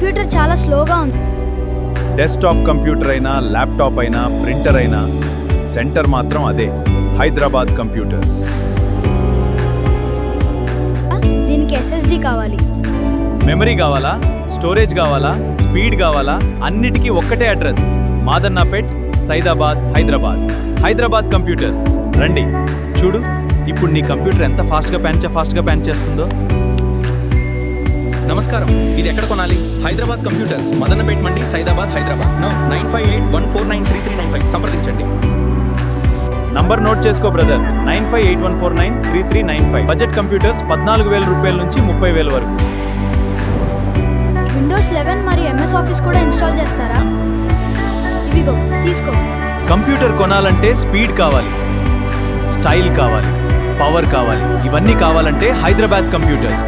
Computer చాలా స్లోగా ఉంది. డెస్క్టాప్ కంప్యూటర్ అయినా ల్యాప్టాప్ అయినా ప్రింటర్ అయినా సెంటర్ మాత్రం అదే, హైదరాబాద్ కంప్యూటర్స్. దీనికి SSD కావాలి. మెమరీ కావాలా, స్టోరేజ్ కావాలా, స్పీడ్ కావాలా, అన్నిటికీ ఒక్కటే అడ్రస్. మాదన్నాపేట్, సైదాబాద్, హైదరాబాద్. హైదరాబాద్ కంప్యూటర్స్. రండి చూడు, ఇప్పుడు నీ కంప్యూటర్ ఎంత ఫాస్ట్గా ప్యాన్ చేస్తుందో. నమస్కారం, ఇది ఎక్కడ కొనాలి? హైదరాబాద్ కంప్యూటర్స్, మదనపేట్ మండి, సైదాబాద్, హైదరాబాద్. 9581493395 సంప్రదించండి. నంబర్ నోట్ చేసుకో బ్రదర్, 9581493395. బడ్జెట్ కంప్యూటర్స్ 14,000 రూపాయల నుంచి 30,000 వరకు. విండోస్ 11 మరియు MS ఆఫీస్ కూడా ఇన్స్టాల్ చేస్తారా? ఇదిగో తీసుకో. కంప్యూటర్ కొనాలంటే స్పీడ్ కావాలి, స్టైల్ కావాలి, పవర్ కావాలి. ఇవన్నీ కావాలంటే హైదరాబాద్ కంప్యూటర్స్.